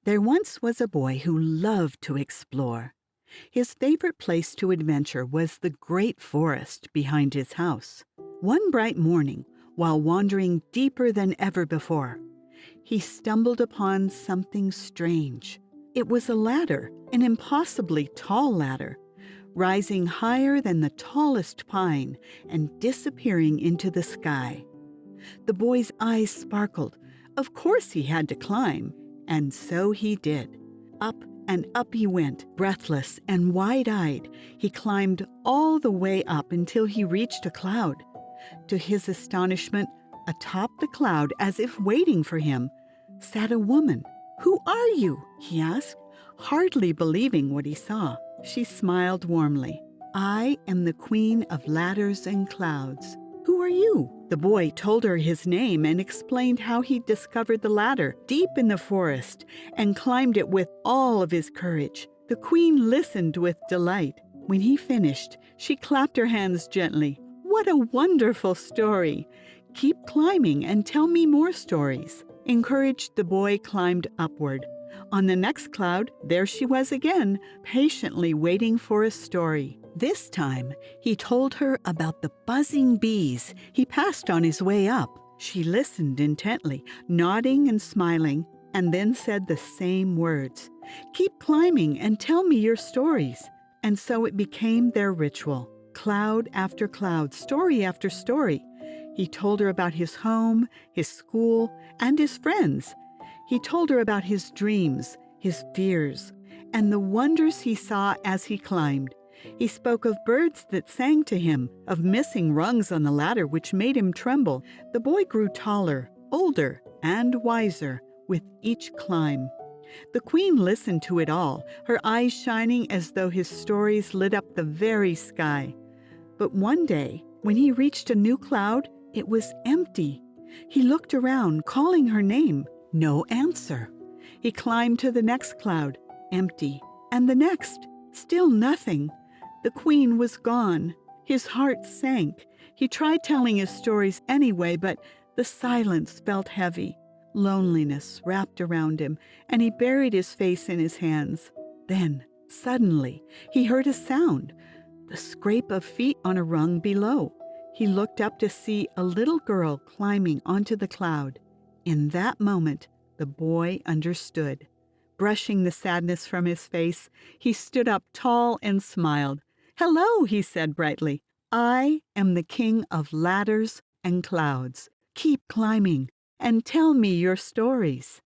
There once was a boy who loved to explore. His favorite place to adventure was the great forest behind his house. One bright morning, while wandering deeper than ever before, he stumbled upon something strange. It was a ladder, an impossibly tall ladder, rising higher than the tallest pine and disappearing into the sky. The boy's eyes sparkled. Of course he had to climb, and so he did. Up and up he went, breathless and wide-eyed. He climbed all the way up until he reached a cloud. To his astonishment, atop the cloud, as if waiting for him, sat a woman. "Who are you?" he asked, hardly believing what he saw. She smiled warmly. "I am the Queen of Ladders and Clouds. Who are you?" The boy told her his name and explained how he discovered the ladder deep in the forest and climbed it with all of his courage. The queen listened with delight. When he finished, she clapped her hands gently. "What a wonderful story! Keep climbing and tell me more stories." Encouraged, the boy climbed upward. On the next cloud, there she was again, patiently waiting for a story. This time, he told her about the buzzing bees he passed on his way up. She listened intently, nodding and smiling, and then said the same words. "Keep climbing and tell me your stories." And so it became their ritual. Cloud after cloud, story after story. He told her about his home, his school, and his friends. He told her about his dreams, his fears, and the wonders he saw as he climbed. He spoke of birds that sang to him, of missing rungs on the ladder which made him tremble. The boy grew taller, older, and wiser with each climb. The queen listened to it all, her eyes shining as though his stories lit up the very sky. But one day, when he reached a new cloud, it was empty. He looked around, calling her name. No answer. He climbed to the next cloud, empty, and the next, still nothing. The queen was gone. His heart sank. He tried telling his stories anyway, but the silence felt heavy. Loneliness wrapped around him, and he buried his face in his hands. Then, suddenly, he heard a sound, the scrape of feet on a rung below. He looked up to see a little girl climbing onto the cloud. In that moment, the boy understood. Brushing the sadness from his face, he stood up tall and smiled. "Hello," he said brightly. "I am the King of Ladders and Clouds. Keep climbing and tell me your stories."